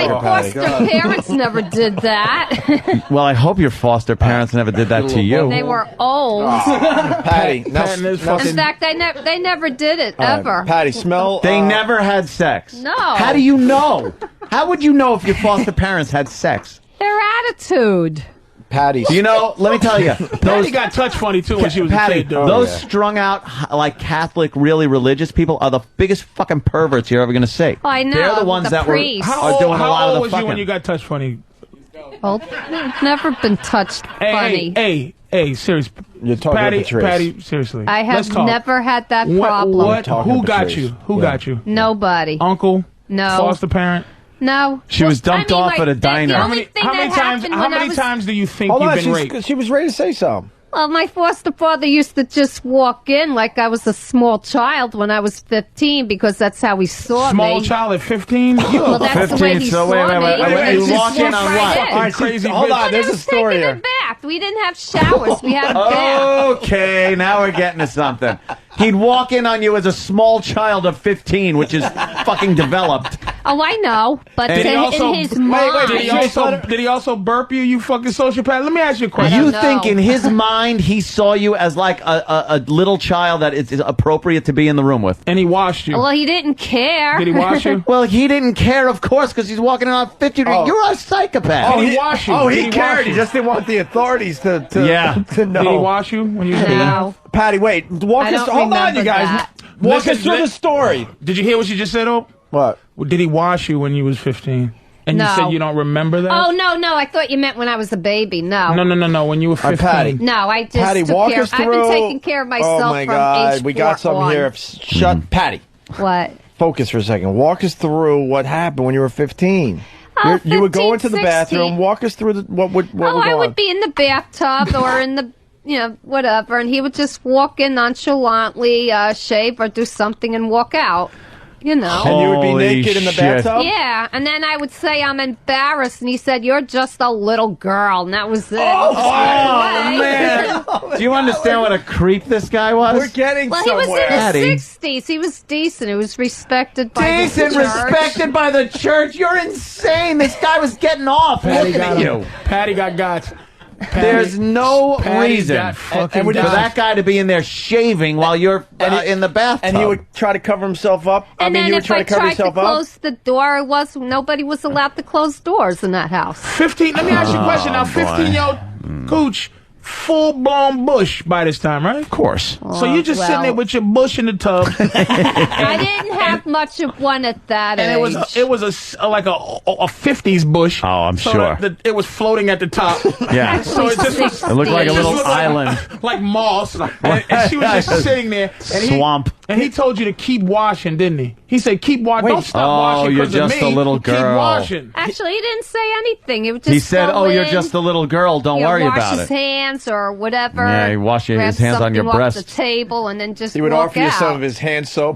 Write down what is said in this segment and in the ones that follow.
Stalker Patti. foster parents never did that. Well, I hope your foster parents never did that to you. They were old. Patty, In fact, they never did it, ever. Patty, smell. They never had sex. No. How do you know? How would you know if your foster parents had sex? Their attitude. Patty. You know, let me tell you. Patty got touch funny, too, when she was Patty, a kid, though. those strung out, like Catholic, really religious people are the biggest fucking perverts you're ever going to see. Oh, I know. They're the ones that priests. are doing a lot of the How old was fucking. you when you got touch funny? Well, I've never been touched funny. Hey, serious. You're talking to Patrice. Patty, seriously. I have never had that problem. Who got you? Who got you? Nobody. Uncle? No. Foster parent? No. She was dumped off at a diner. How many times do you think you've been raped? She was ready to say something. Well, my foster father used to just walk in like I was a small child when I was 15 because that's how he saw me. Small child at 15? Well, that's the way he saw me. Wait, He just walk in walked on right what? in. All right, Crazy hold bitch. on. There's a story Taking here. a bath. We didn't have showers. We had a bath. Okay, now we're getting to something. He'd walk in on you as a small child of 15, which is fucking developed. Oh, I know, but And in his mind. Did he also burp you, you fucking sociopath? Let me ask you a question. You think in his mind he saw you as like a little child that is appropriate to be in the room with? And he washed you. Well, he didn't care. Did he wash you? Well, he didn't care, of course, because he's walking in on 50. You're a psychopath. Did he wash you? Oh, Did he he cared. wash He you? just didn't want the authorities to know. Did he wash you when you was No. Patty, wait. Walk I us. don't Hold on, remember you guys. that. Walk us through the story. Did you hear what you just said, Ope? What? Did he wash you when you was 15? And No. you said you don't remember that? Oh, no. I thought you meant when I was a baby. No. No. When you were 15. Patty. No, I just Patty, took walk care. us through. I've been taking care of myself Oh my from God, age we got 4 something on. here. Shut, Patty. What? Focus for a second. Walk us through what happened when you were 15. Oh, You would go 15, into the 16. bathroom. Walk us through what would I would be in the bathtub or in the, whatever, and he would just walk in nonchalantly, shave or do something and walk out. And you would be Holy naked in the shit. bathtub? Yeah, and then I would say I'm embarrassed, and he said, "You're just a little girl," and that was it. Oh, man. Do you understand what a creep this guy was? We're getting Well, he somewhere. was in Patty. his 60s. He was decent. He was respected by Decent, the church. respected by the church. You're insane. This guy was getting off looking at you. Patty got. There's no Patty reason got fucking for got. that guy to be in there shaving while you're in the bathtub. And he would try to cover himself up. And you then would if try I to cover tried to yourself up. close the door, nobody was allowed to close doors in that house. 15. Let me ask you a question now. 15-year-old Cooch, full-blown bush by this time, right? Of course. So you're just sitting there with your bush in the tub. I didn't have much of one at that And age. it was like a 50s bush. Oh, I'm so sure. It was floating at the top. Yeah. So it just It looked like a just little looked island. like moss. And she was just sitting there. And Swamp. And he told you to keep washing, didn't he? He said, keep washing. Don't stop Oh, washing you're because of just me. a little Keep girl. washing. Actually, he didn't say anything. He would just He said, go "Oh, you're in, just a little girl. Don't worry wash about his it." hands or whatever. Yeah, he wash his grab hands on your something off breast. the table and then just He would walk offer you some out. of his hand soap.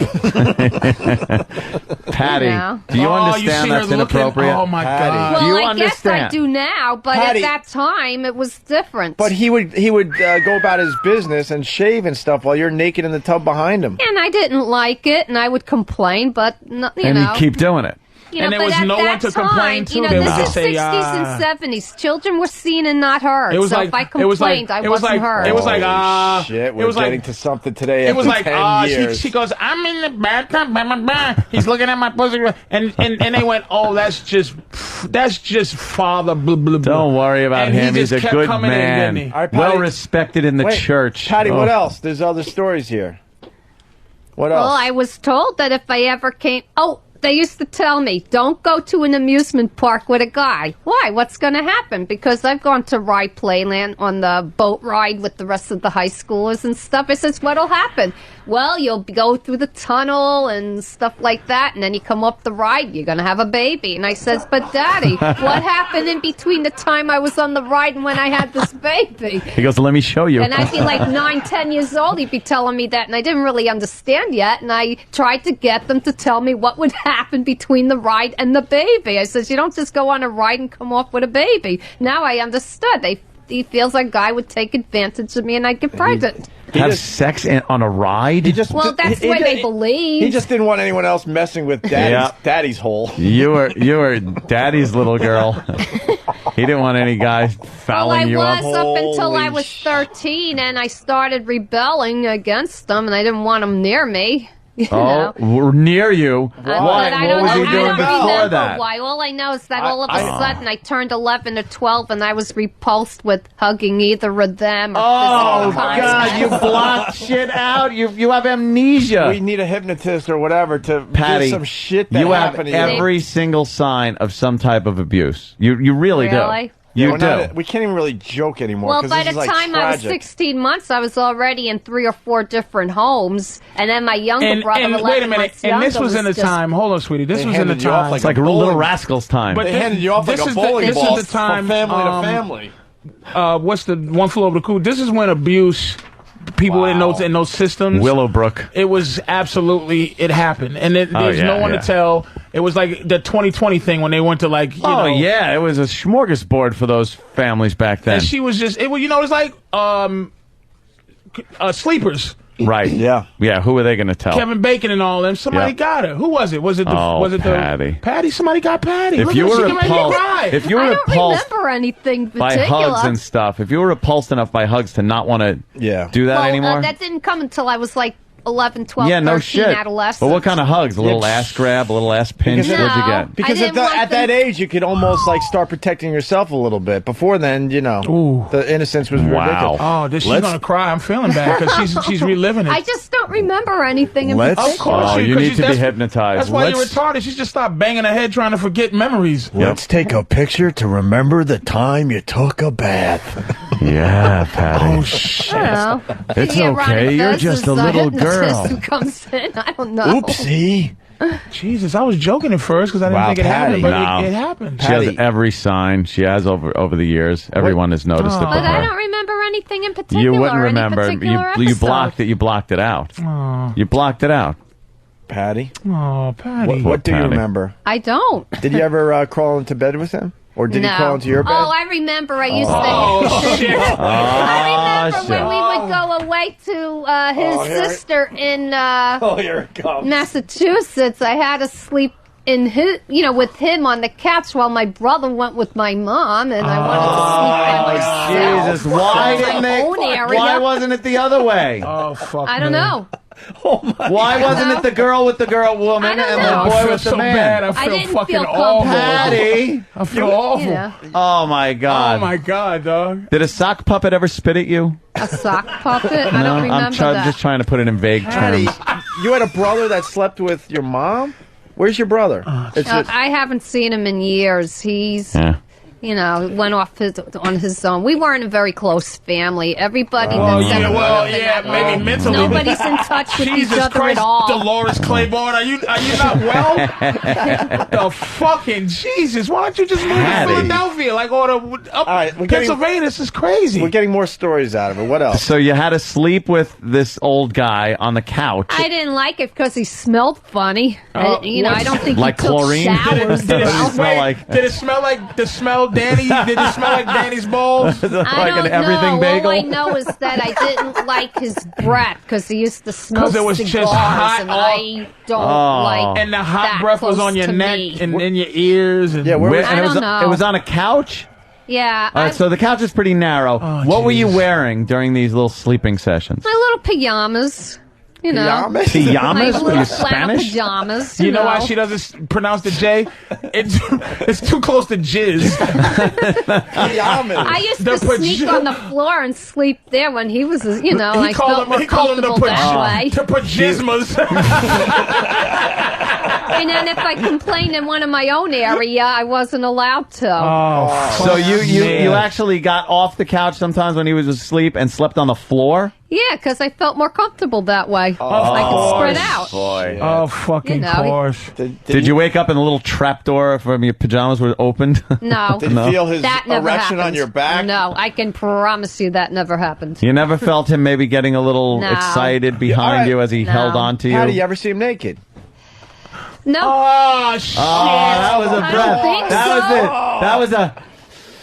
Patty, Yeah. do you Oh, understand see her that's looking- inappropriate? Oh, my Patty. God. Well, Do you I understand? guess I do now, but Patty. at that time it was different. But he would go about his business and shave and stuff while you're naked in the tub behind him. and I didn't like it, and I would complain, but you And know. you keep doing it. You And know, there but was at no that one to time, complain to. You know, They would this just is say, 60s and 70s. Children were seen and not heard. It was so like if I it was like complained, I it was wasn't like heard. it was like Holy shit, it we're was getting like to something today. it was after like 10 years. she goes, I'm in the bathtub, blah, blah, blah. He's looking at my pussy, and they went, oh, that's just father, blah, blah, blah. Don't worry about And he him. He's just a kept good coming in, man. didn't he? All right, Patty. Well respected in the Wait, church. Patty, Oh. what else? There's other stories here. What else? Well, I was told that if I ever came... Oh, they used to tell me, don't go to an amusement park with a guy. Why? What's going to happen? Because I've gone to Ride Playland on the boat ride with the rest of the high schoolers and stuff. I says, what'll happen? Well, you'll go through the tunnel and stuff like that, and then you come up the ride, you're going to have a baby. And I says, but Daddy, what happened in between the time I was on the ride and when I had this baby? He goes, let me show you. And I'd be like 9, 10 years old. He'd be telling me that, and I didn't really understand yet. And I tried to get them to tell me what would happen between the ride and the baby. I says, you don't just go on a ride and come off with a baby. Now I understood. He feels like a guy would take advantage of me, and I'd get pregnant. have sex on a ride? Well, that's the way they believe. He just didn't want anyone else messing with daddy's hole. You were daddy's little girl. He didn't want any guy fouling you up. Well, I was up until I was 13, and I started rebelling against them, and I didn't want them near me. We're near you. Why? What was you doing before that? Why? All I know is that all of a sudden I turned 11 or 12 and I was repulsed with hugging either of them. Or God, you blocked shit out. You have amnesia. We need a hypnotist or whatever to Patty, do some shit that happened to you. You have every single sign of some type of abuse. You really do. You do. We can't even really joke anymore. Well, by the like time I was 16 months, I was already in 3 or 4 different homes, and then my younger brother, 11 wait a minute, months younger, and this was in the time. Hold on, sweetie. This was in the time. It's like a Little Rascals time. But they handed you off like a bowling ball. This is the time. From family to family. What's the one flew over the coop? This is when abuse. People in those systems. Willowbrook. It was absolutely, it happened. And there's no one to tell. It was like the 2020 thing when they went to like, you know. Yeah. It was a smorgasbord for those families back then. And she was just, it was like sleepers. Right. Yeah. Yeah. Who are they going to tell? Kevin Bacon and all them. Somebody got her. Who was it? Was it Patty? Patty? Somebody got Patty. If you were repulsed, I don't remember anything particular. by hugs and stuff, if you were repulsed enough by hugs to not want to do that anymore, that didn't come until I was like 11, 12, 13, no shit. adolescent. But what kind of hugs? A little ass grab, a little ass pinch? What'd you get? Because at that age, you could almost like start protecting yourself a little bit. Before then, the innocence was ridiculous. Oh, she's gonna cry. I'm feeling bad because she's reliving it. I just don't remember anything in particular. Of course, you need to be hypnotized. That's why you're retarded. She's just stopped banging her head trying to forget memories. Let's take a picture to remember the time you took a bath. Yeah, Patty. Oh shit! It's okay. You're just a little girl. Who comes in? I don't know. Oopsie. Jesus, I was joking at first because I didn't think it happened, but it happened. She has every sign. She has over the years. Everyone has noticed it. But I don't remember anything in particular. You wouldn't remember. You blocked it. You blocked it out. Oh. You blocked it out. Patty. Oh, Patty. What do you remember? I don't. Did you ever crawl into bed with him? Or did he crawl into your bed? Oh, I remember. I used to. Shit. I remember when we would go away to his sister in here it comes. Massachusetts. I had to sleep in his, with him on the couch while my brother went with my mom, and I wanted to sleep by myself. Jesus, why didn't they? Why wasn't it the other way? Oh fuck! I don't know. Why wasn't it the girl with the woman and the boy with the man? Bad. I didn't fucking feel awful. Patty, I feel awful. Yeah. Oh my God! Oh my God, dog! Did a sock puppet ever spit at you? A sock puppet? I don't remember that. Just trying to put it in vague Patty, terms. you had a brother that slept with your mom? Where's your brother? I haven't seen him in years. He's, went off on his own. We weren't a very close family. Everybody. Maybe mentally. Nobody's in touch with Jesus each other Christ, at all. Dolores Claiborne, are you not well? The fucking Jesus! Why don't you just move to Philadelphia? Like Pennsylvania, this is crazy. We're getting more stories out of it. What else? So you had to sleep with this old guy on the couch. I didn't like it because he smelled funny. I don't think like he took chlorine. showers. Did it smell like the smell Danny? Did it smell like Danny's balls? Like I don't an everything know. bagel? All I know is that I didn't like his breath because he used to smell Because it was cigars, just hot. and I don't like. And the hot that breath was close on your to neck me. and in your ears. And I don't know. It was on a couch? Yeah. So the couch is pretty narrow. What were you wearing during these little sleeping sessions? My little pajamas. Pajamas? My little Are you flannel Spanish? pajamas. You know why she doesn't pronounce the J? It's too close to jizz. I used to sneak on the floor and sleep there when he was, I felt more comfortable that way. To pajismas. And then if I complained in one of my own area, I wasn't allowed to. So you actually got off the couch sometimes when he was asleep and slept on the floor? Yeah, because I felt more comfortable that way. I could spread out. Boy. Oh, fucking course. Did you wake up and the little trapdoor from your pajamas were opened? No. Did you feel his that never erection happened. on your back? No, I can promise you that never happened. You never felt him maybe getting a little No. excited behind you as he held on to you? How do you ever see him naked? No. Oh, shit. Oh, that was a I breath. don't think That so. was it. That was a...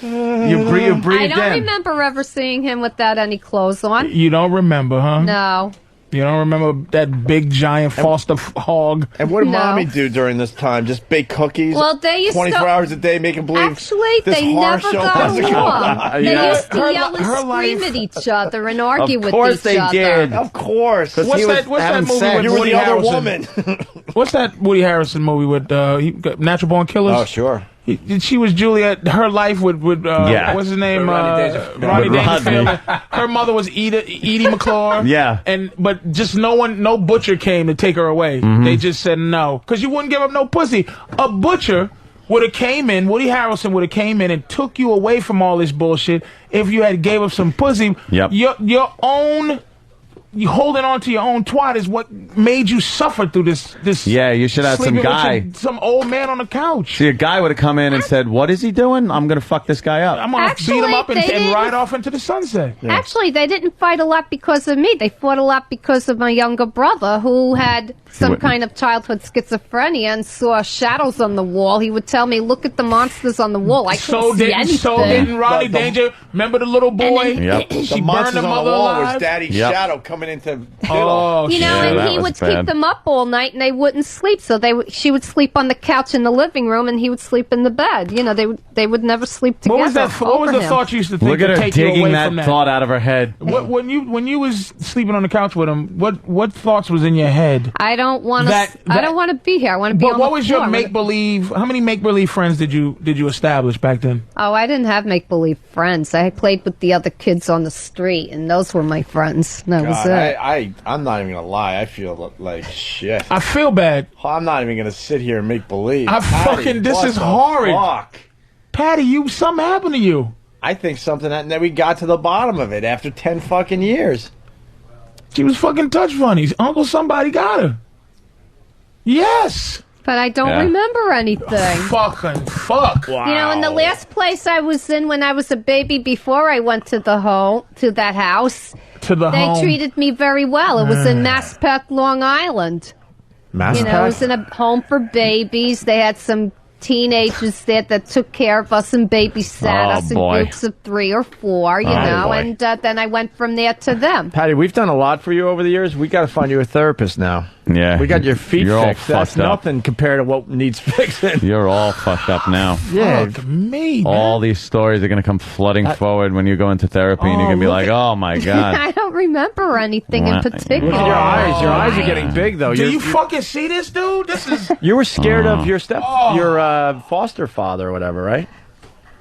You breathed I don't in. remember ever seeing him without any clothes on. You don't remember, huh? No. You don't remember that big giant foster hog? And what did No. mommy do during this time? Just bake cookies? Well, they used 24 to- hours a day, making believe Actually, this they horror never show got wasn't going along. on. They Yeah. used to Her yell li- and her scream life- at each other and argue Of with course each they other. did. Of course. What's he was that having movie sex. with You were Woody the other Harrelson? woman. What's that Woody Harrelson movie with Natural Born Killers? Oh, sure. She was Juliet. Her life with Yeah. what's his name? Rodney Dangerfield. Rodney Rodney. Dangerfield. Her mother was Edie McClure. Yeah. But just no butcher came to take her away. They just said no because you wouldn't give up no pussy. A butcher would have came in. Woody Harrelson would have came in and took you away from all this bullshit if you had gave up some pussy. Yep. Your own. You holding on to your own twat is what made you suffer through this. Yeah, you should have some sleeping with guy. some old man on the couch. See, a guy would have come in and said, "What is he doing? I'm going to fuck this guy up." I'm gonna beat him Actually, up and they didn't- ride off into the sunset. Actually, they didn't fight a lot because of me. They fought a lot because of my younger brother, who had some kind of childhood schizophrenia and saw shadows on the wall. He would tell me, "Look at the monsters on the wall. I couldn't see anything." So didn't Rodney The- Danger. Remember the little boy? And Yep. The She burned monsters the on the mother wall alive. was Daddy's Yep. shadow coming into Oh, You know, Yeah, and that he was would bad. keep them up all night, and they wouldn't sleep. So she would sleep on the couch in the living room, and he would sleep in the bed. You know, they would never sleep together. What was that? What was over the him. thought you used to think Look at to her take you digging away that from that? thought out of her head. When you was sleeping on the couch with him, what thoughts was in your head? I don't want to. That- I don't want to be here. I want to be But on what the was floor. your make believe? How many make believe friends did you establish back then? Oh, I didn't have make believe friends. I played with the other kids on the street, and those were my friends. That was God, it. I'm not even gonna lie. I feel like shit. I feel bad, I'm not even gonna sit here and make believe. I Patty, fucking- this what is the horrid. Fuck. Patty. Something happened to you. I think something that we got to the bottom of it after 10 fucking years. She was fucking touch funny. Uncle somebody got her. Yes. But I don't Yeah. remember anything. Fucking fuck. Wow. You know, in the last place I was in when I was a baby, before I went to that house, To the they home. treated me very well. It was in Massapequa, Long Island. You know, it was in a home for babies. They had some teenagers there that took care of us and babysat Oh, us in boy. groups of 3 or 4, you know, boy. and then I went from there to them. Patty, we've done a lot for you over the years. We got to find you a therapist now. Yeah. We got your feet You're all fixed. That's fucked up. nothing compared to what needs fixing. You're all fucked up now. Yeah. Fuck me. All these stories are going to come flooding forward when you go into therapy, and you're going to be look like, at- "Oh my god." I don't remember anything in Right. particular. Look at your eyes. Your eyes are getting big, though. Do You're- you fucking see this, dude? This is. You were scared of your your foster father or whatever, right?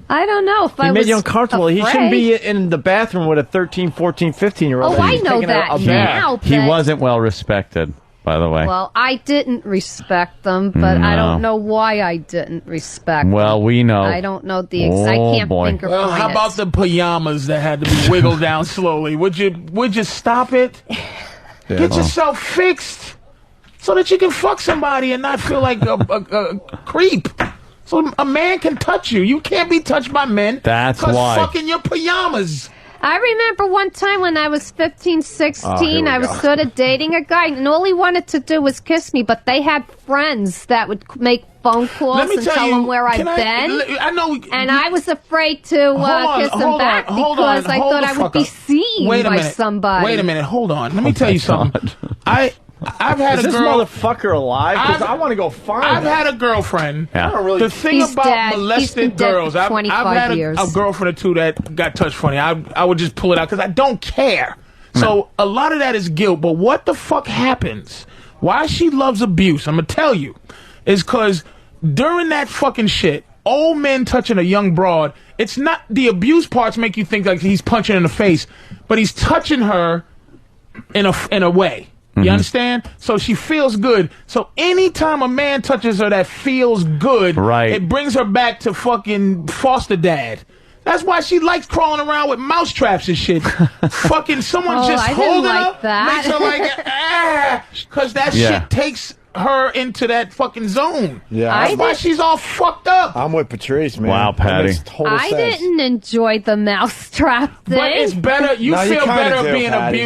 I don't know if I He was made you uncomfortable. He shouldn't be afraid. in the bathroom with a 13, 14, 15-year-old. Oh, I He's know taking that a bath. now. He but- wasn't well respected, by the way. Well, I didn't respect them, but I don't know why I didn't respect Well, them. we know. I don't know the I Oh, can't boy. think of Well, how it. about the pajamas that had to be wiggled down slowly? Would you stop it? Get yourself fixed so that you can fuck somebody and not feel like a creep. So a man can touch you. You can't be touched by men. That's 'cause why. fucking your pajamas. I remember one time when I was 15, 16, we I was go. sort of dating a guy, and all he wanted to do was kiss me, but they had friends that would make phone calls Let me and tell tell you. them where I've can been. I know. And I was afraid to kiss him back because I thought I would be seen by somebody. Wait a minute. Hold on. Let me tell you something. I've had Is a this girl. motherfucker alive? Because I want to go find I've him. had a girlfriend. Yeah. I don't really. The thing He's about dead. He's been molested dead girls, for I've 25 had years. a girlfriend or two that got touched funny. I would just pull it out because I don't care. So a lot of that is guilt. But what the fuck happens? Why she loves abuse, I'm going to tell you, is because during that fucking shit, old men touching a young broad, it's not the abuse parts make you think like he's punching her in the face, but he's touching her in a way. You understand? So she feels good. So anytime a man touches her that feels good, Right. it brings her back to fucking foster dad. That's why she likes crawling around with mouse traps and shit. Fucking someone Oh, just I didn't holding like her that. makes her like, because that Yeah. shit takes her into that fucking zone. Yeah, I That's why did- she's all fucked up. I'm with Patrice, man. Wow, That Patty. makes total I sense. didn't enjoy the mousetrap thing. But it's better. You No, you feel kinda better do, being Patty.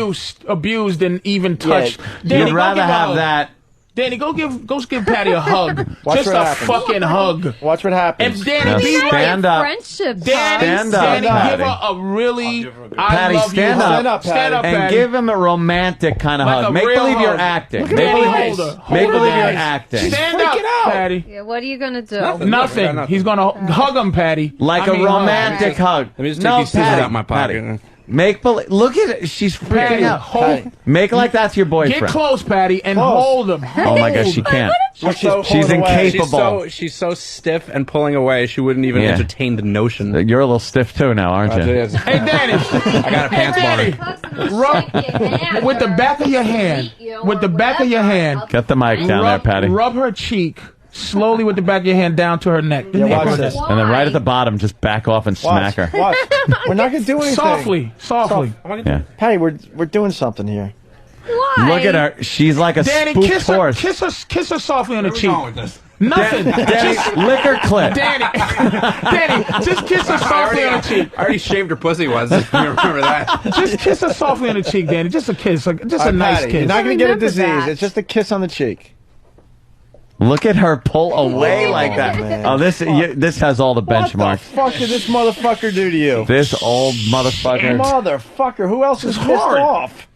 abused than even touched. Yeah, Danny, You'd go rather give have her- that Danny, go give Patty a hug. Watch Just what a happens. fucking hug. Watch what happens. And Danny, be stand up. Friendship. Stand up, Danny, Patty. give her a really Patty, I love stand you up. hug. Stand up, Stand up, Patty. And Patty. give him a romantic kind of Like a hug. Make real believe you're hug. acting. Look at Make Danny, believe, hold her. make Hold her, believe you're Danny. acting. Stand freaking up, out. Patty. Yeah, what are you gonna do? Nothing. He's gonna hug him, Patty. Like I a mean, romantic hug. Let me just take these scissors Patty, out my pocket. Patty. Make believe. Look at it. She's freaking Patty, out. hold. Make like that's your boyfriend. Get close, Patty, and Close. hold him. Oh my gosh, she can't. She's She's pulling away. incapable. She's so stiff and pulling away, she wouldn't even Yeah. entertain the notion. You're a little stiff too now, aren't you? Hey, Danny. I got a pants Danny. boner. Rub with the back of your hand. With the back of your hand. Get the mic down there, Patty. Rub her cheek slowly with the back of your hand down to her neck. Yeah, watch this. And then right at the bottom, just back off and smack her. Watch. We're not gonna do anything. Softly. Yeah. Patty, we're doing something here. Why? Look at her. She's like a Danny, spooked horse. kiss her softly on the cheek. Nothing. Danny, lick her clit. Danny, just kiss her softly on the cheek. I already shaved her pussy once. You remember that? Just kiss her softly on the cheek, Danny. Just a kiss. Just All a right, nice Patty, kiss. You're not gonna get a Remember disease. that. It's just a kiss on the cheek. Look at her pull away like that. man. Oh, this has all the What the benchmarks. fuck did this motherfucker do to you? This old motherfucker. Motherfucker, who else is pissed hard. off?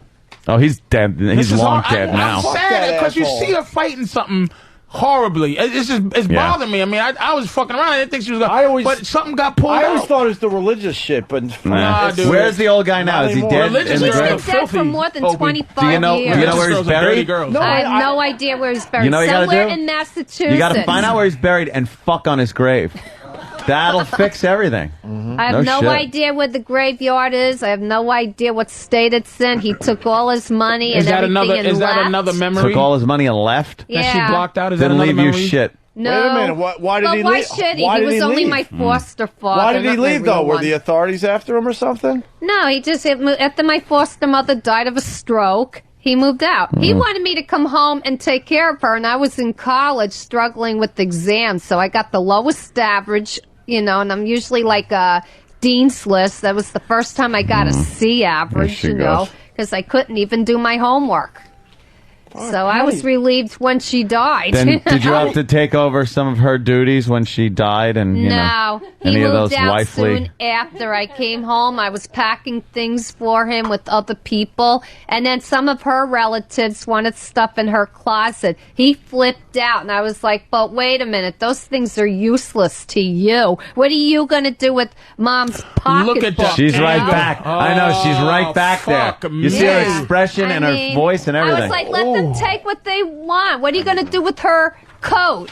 Oh, he's dead. He's This is long hard. dead I'm now. Fuck sad that because you asshole. see her fighting something horribly. It's Yeah. bothering me. I mean, I was fucking around. I didn't think she was I going. always- But something got pulled I out. always thought it was the religious shit, but Nah, dude. Where's the old guy now? Not Is he anymore. dead Religious in the He's girls been are grave? dead for filthy. more than Opie. 25 Do you know years. where he's Those girls are dirty buried? girls. No, I have I- no idea where he's buried. You know what you gotta Somewhere do? in Massachusetts. You got to find out where he's buried and fuck on his grave. That'll fix everything. I have no shit. idea where the graveyard is. I have no idea what state it's in. He took all his money Is and that everything another? and Is that left. another memory? Took all his money and left. Yeah. that she blocked out. Is that Didn't another leave you memory? shit. No. Wait a minute. Why did But he why leave? should he? Why He did was he only leave? my foster father. Why did he not my leave though? real Were one. the authorities after him or something? No, he just after my foster mother died of a stroke, he moved out. He wanted me to come home and take care of her, and I was in college struggling with exams, so I got the lowest average, and I'm usually like a dean's list. That was the first time I got a C average, she goes. because I couldn't even do my homework. So I was relieved when she died. Then did you have to take over some of her duties when she died? And No, he any of moved those out wifely? soon after I came home. I was packing things for him with other people, and then some of her relatives wanted stuff in her closet. He flipped out, and I was like, but wait a minute, those things are useless to you. What are you going to do with Mom's pocketbook? Look at that. She's right you know? back. I know she's right back there. fuck You see her Yeah. expression and I her mean, voice and everything. I was like, let them take what they want. What are you going to do with her coat?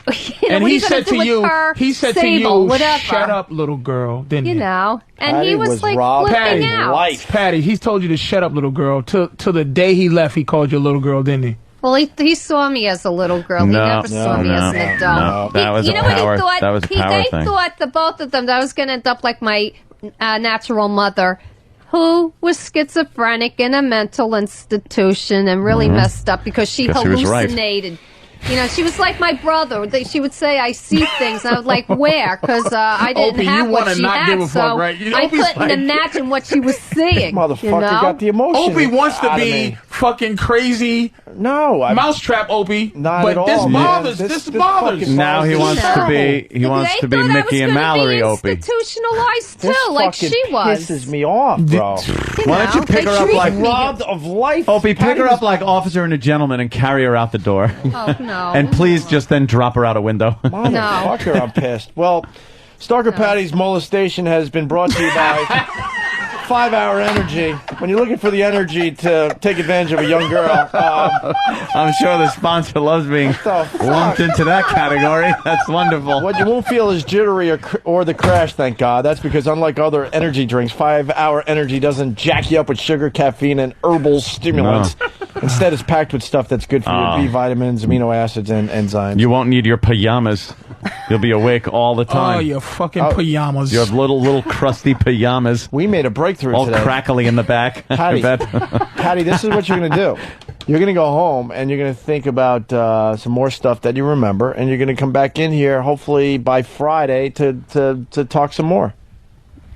And what he are you said gonna do to with you, her he said to sable, you, whatever. shut up, little girl, didn't he? And Patty he was was like robbed flipping of out. life. Patty, he told you to shut up, little girl. Till the day he left, he called you a little girl, didn't he? Well, he saw me as a little girl. No, he never saw me as an adult. no. That was you a know what power- he thought? that was a power they thing. thought, the both of them, that I was going to end up like my natural mother, who was schizophrenic in a mental institution and really messed up because she Guess he was right. hallucinated. She was like my brother. She would say, "I see things," and I was like, "Where?" Because I didn't Opie, have you what wanna she not had, give a so fuck, right? I Opie's couldn't like- imagine what she was seeing. Motherfucker you know? got the emotion. Opie wants to out of be me. fucking crazy No, mousetrap, Opie. Not but at all, this man. bothers. This This bothers. fucking Now he wants to be. He They wants to be thought I Mickey was and gonna Mallory. be Opie. institutionalized too, This like fucking she was. pisses me off, bro. Why don't you pick her up like Robbed of life. Opie? Pick Patty her was- up like Officer and a Gentleman and carry her out the door. Oh no! And please just then drop her out a window. Motherfucker, I'm pissed. Well, Stalker Patti's molestation has been brought to you by 5 Hour Energy. When you're looking for the energy to take advantage of a young girl, I'm sure the sponsor loves being the fuck? lumped into that category. That's wonderful. what you won't feel is jittery or the crash, thank God. That's because unlike other energy drinks, 5 Hour Energy doesn't jack you up with sugar, caffeine, and herbal stimulants. Instead, it's packed with stuff that's good for your B vitamins, amino acids, and enzymes. You won't need your pajamas. You'll be awake all the Oh, time. your fucking pajamas. You have little crusty pajamas, We made a breakthrough all today. crackly in the back. I Patty, bet. Patty, this is what you're going to do. You're going to go home and you're going to think about some more stuff that you remember, and you're going to come back in here hopefully by Friday to talk some more.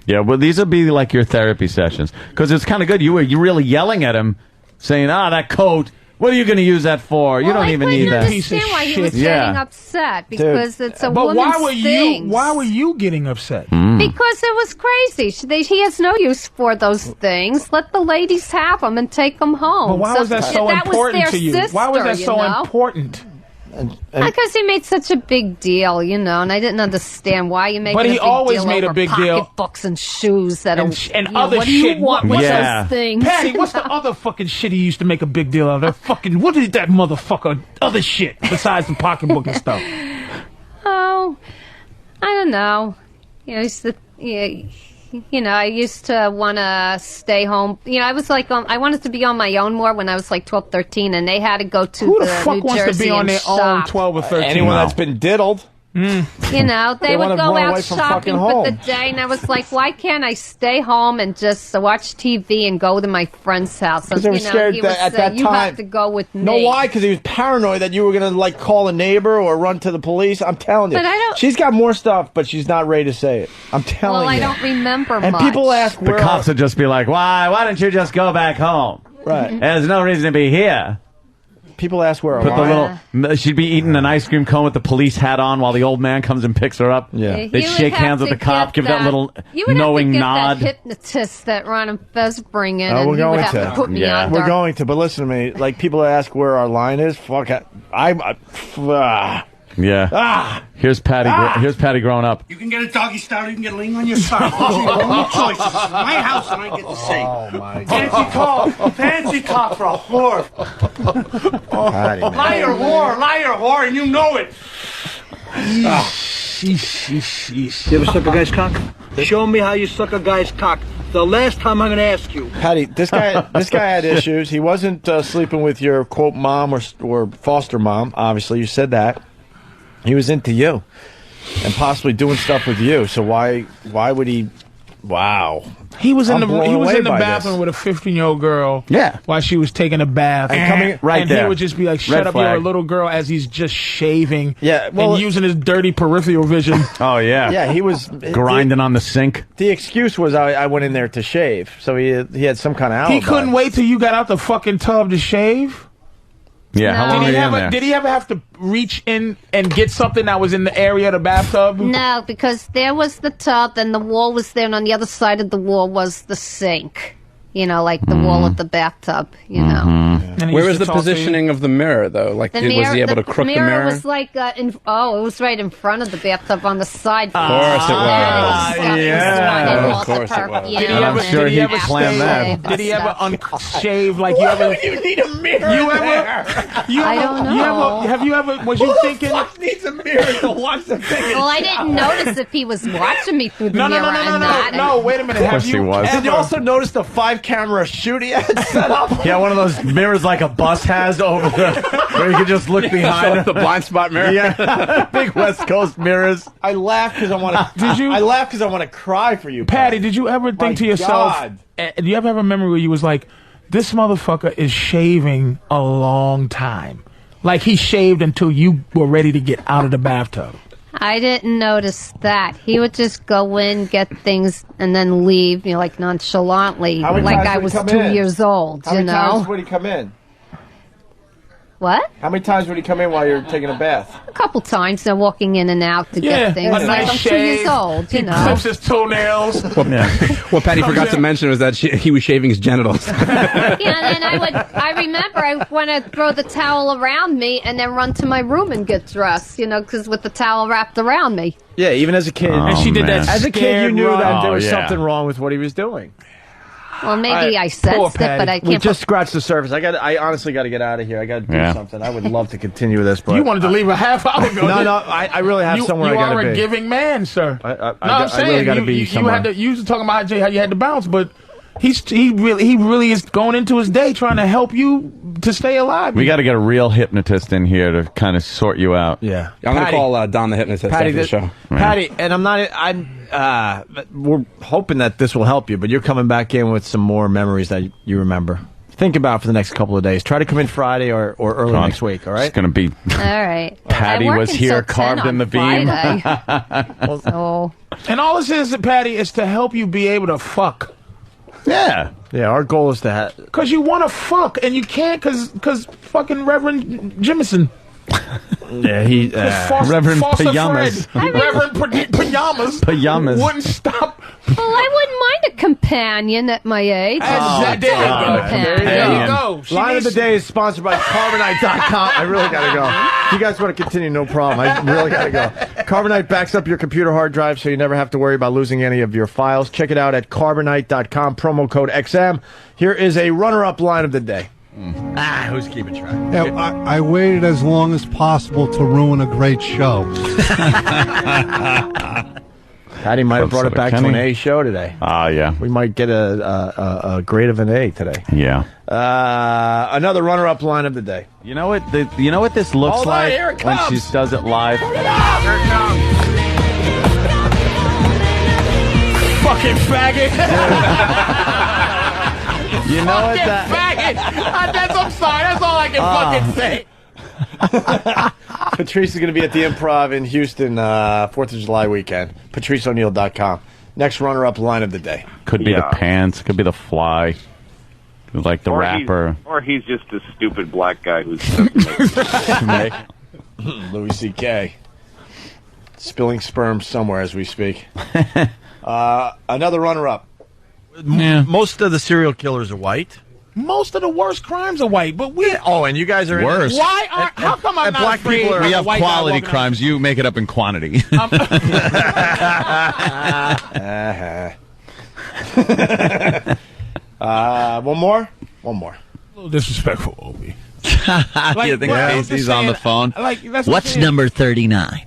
Yeah, well, these will be like your therapy sessions because it's kind of good. You were really yelling at him, saying, "Ah, that coat." What are you going to use that for? You Well, don't I even couldn't need that. understand why he was shit. getting Yeah. upset because it's a But woman's why were thing. Why were you getting upset? Because it was crazy. He has no use for those things. Let the ladies have them and take them home. But why was that so important was to you? their sister, Why was that so know? important? Because he made such a big deal, and I didn't understand why you made. But a he big always deal made a over big deal. pocketbooks and shoes that And other what do shit. you want with Yeah. those things? Patty, what's the other fucking shit he used to make a big deal of? That fucking, what is that motherfucker? Other shit besides the pocketbook and stuff. Oh, I don't know. I used to want to stay home. I was like, I wanted to be on my own more when I was like 12, 13, and they had to go to Who the the fuck New wants Jersey to be on and their own shop. 12 or 13? Anyone that's been diddled. They They would wanna go run out away from shopping fucking for the home. day, and I was like, why can't I stay home and just watch TV and go to my friend's house? Because they were scared he was that at saying, that you time. have to go with me. No, why? Because he was paranoid that you were gonna like call a neighbor or run to the police. I'm telling you, But I don't- she's got more stuff, but she's not ready to say it. I'm telling Well, you. I don't remember And much. people ask The where cops would just be like, why don't you just go back home? right. There's no reason to be here. People ask where. Put the Alana- little. She'd be eating an ice cream cone with the police hat on while the old man comes and picks her up. Yeah. You They would shake have hands with to the cop, get give that little you would knowing have to get nod. That hypnotist that Ron and Fez bring in, Oh, and we're he would going have to. to put me Yeah. under. We're going to, but listen to me. Like people ask where our line is. Fuck, Yeah. Here's Patty. Here's Patty growing up. You can get a doggy style, you can get laying on your side. Your own choices. This is my house and I get to say. Oh my God. Fancy talk for a whore. Patty, man. Liar whore, and you know it. You ever suck a guy's cock? Show me how you suck a guy's cock. The last time I'm going to ask you. Patty, this guy had issues. He wasn't sleeping with your quote mom or foster mom. Obviously, you said that. He was into you and possibly doing stuff with you. So why would he? Wow. He was in I'm blown away the by bathroom this. with a 15-year-old girl. Yeah. While she was taking a bath. And coming right and there. he would just be like, "Shut Red up, you're a flag. little girl," as he's just shaving. Yeah, well- and using his dirty peripheral vision. Oh yeah. Yeah, he was Grinding on the sink. The excuse was I went in there to shave, so he had some kind of alibi. He couldn't wait till you got out the fucking tub to shave. Yeah. How No. long Did were he you in there? did he ever have to reach in and get something that was in the area of the bathtub? No, because there was the tub, and the wall was there, and on the other side of the wall was the sink. Like the wall of the bathtub, And he Where used was to the talk to you? positioning of the mirror, though? Like, The was he able to crook the mirror? was like, it was right in front of the bathtub on the side. Of course it was. yeah. Of course it was. You Did he know, ever, and sure did he he ever planned stay- that. Did he ever unshave like you ever? You need a mirror. You ever? You I ever? don't know. You ever? Have you ever? Was you thinking? needs a mirror to watch the thing? Well, I didn't notice if he was watching me through the No, mirror no, no, no, or no, not. no. Wait a minute. Of course Have he you? was. Did you ever- also notice the 5-camera shoot he had set up? Yeah, one of those mirrors like a bus has over the where you can just look Show behind. up the blind spot mirror. Yeah, big West Coast mirrors. I laughed because I want to. Did you? I laughed because I want to cry for you, Patty, did you ever think My to yourself? God. Do you ever have a memory where you was like, "This motherfucker is shaving a long time"? Like he shaved until you were ready to get out of the bathtub. I didn't notice that. He would just go in, get things, and then leave, like nonchalantly, How many like times I would he was come 2 in? years old, How many you times know? would he come in? What? How many times would he come in while you're taking a bath? A couple times they're walking in and out to Yeah, get things. a Like nice I'm shave. 2 years old, He you know. clips his toenails. What Patty forgot to mention was that he was shaving his genitals. Yeah, and then I remember I want to throw the towel around me and then run to my room and get dressed, because with the towel wrapped around me. Yeah, even as a kid. Oh, And she did man. that. As a kid, you knew scared that run. there was Oh, yeah. something wrong with what he was doing. Well, maybe I Poor sensed it, Patty. but I We can't. just scratched the surface. I honestly got to get out of here. I got to do Yeah. something. I would love to continue this, but You wanted to leave a half hour ago. No, I really have somewhere you I got are to a be. giving man, sir. I I'm saying really got to be you somewhere. had to. You was talking about how you had to bounce, but he really is going into his day trying to help you to stay alive. We got to get a real hypnotist in here to kind of sort you out. Yeah, I'm going to Patty. call Don the hypnotist Patty, after the show. Patty, and we're hoping that this will help you, but you're coming back in with some more memories that you remember. Think about for the next couple of days. Try to come in Friday or early Come on. next week, all right? It's going to be. All right. Patty I work was until here 10 carved on in the beam. Friday. So, And all this is, Patty, is to help you be able to fuck. Yeah. Yeah, our goal is to have. Because you want to fuck, and you can't because fucking Reverend Jimison. Yeah, he. Reverend Pajamas. Reverend Pajamas wouldn't stop. Well, I wouldn't mind a companion at my age. There you go. Line of the day is sponsored by Carbonite.com. I really gotta go. If you guys want to continue, no problem. I really gotta go. Carbonite backs up your computer hard drive so you never have to worry about losing any of your files. Check it out at Carbonite.com, promo code XM. Here is a runner-up line of the day. Who's keeping track? Yeah, I waited as long as possible to ruin a great show. Patty might have brought it back to an A show today. Yeah. We might get a grade of an A today. Yeah. Another runner-up line of the day. You know what? You know what this looks Hold on, like here it when comes. she does it live. Here it comes. Fucking faggot. You know what that? Faggot. I'm sorry. That's all I can fucking say. Patrice is going to be at the Improv in Houston 4th of July weekend. PatriceO'Neal.com. Next runner-up line of the day. Could be the pants. Could be the fly. Like the rapper. Or he's just a stupid black guy who's Louis C.K. Spilling sperm somewhere as we speak. Another runner-up. Yeah. Most of the serial killers are white. Most of the worst crimes are white, but we. Oh, and you guys are Worse. Why are? How come I'm and not black afraid people are- of We a have white guy quality walking crimes. You make it up in quantity. One more? One more. A little disrespectful, Opie. You think well, I'm Casey's just on the saying, phone? Like, that's What's number 39?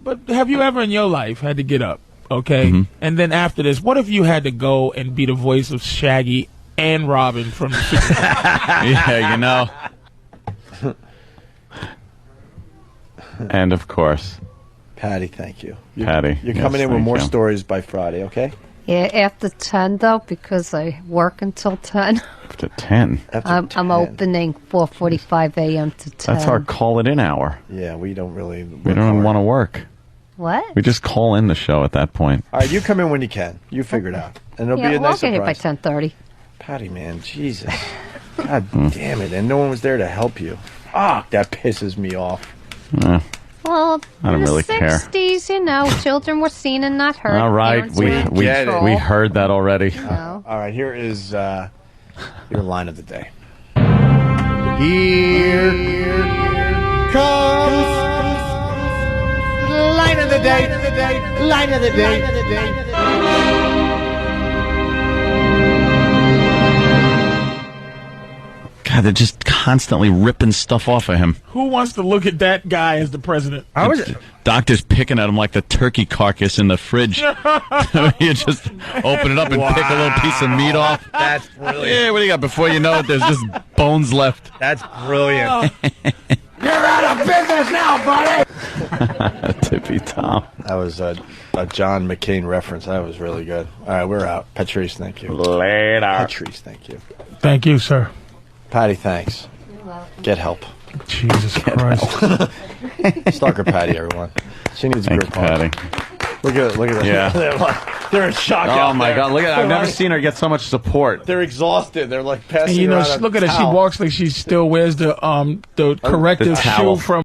But have you ever in your life had to get up, okay? And then after this, what if you had to go and be the voice of Shaggy and Robin from the Yeah, you know. And of course, Patty, thank you. Patty. You're Yes, coming in with thank more you. stories by Friday, okay? Yeah, after 10, though, because I work until 10. After 10. After 10. I'm opening 4:45 a.m. to 10. That's our call-it-in hour. Yeah, we don't really. We don't want to work. What? We just call in the show at that point. All right, you come in when you can. You figure it out, and it'll Yeah, be a well, nice I'll get here by surprise. 10:30. Patty, man, Jesus, God damn it, and no one was there to help you. Ah, that pisses me off. Well, I don't in the really care. 60s, you know, children were seen and not heard. All right, Parents were in control. we heard that already. No. All right, here is your line of the day. Here comes line of the day. Line of the day. God, they're just constantly ripping stuff off of him. Who wants to look at that guy as the president? Doctor's picking at him like the turkey carcass in the fridge. You just open it up and pick a little piece of meat off. That's brilliant. Yeah, what do you got? Before you know it, there's just bones left. That's brilliant. You're out of business now, buddy. Tippy Tom. That was a John McCain reference. That was really good. All right, we're out. Patrice, thank you. Later. Patrice, thank you. Thank you, sir. Patty, thanks. Get help. Jesus Christ. Stalker Patti, everyone. She needs a Thank grip you, hug. Patty. Look at that. Yeah. They're in shock. Oh out my there. God! Look at. I've never seen her get so much support. They're exhausted. They're like passing. And you know, around a look at her. She towel. walks like she still wears the corrective towel. shoe from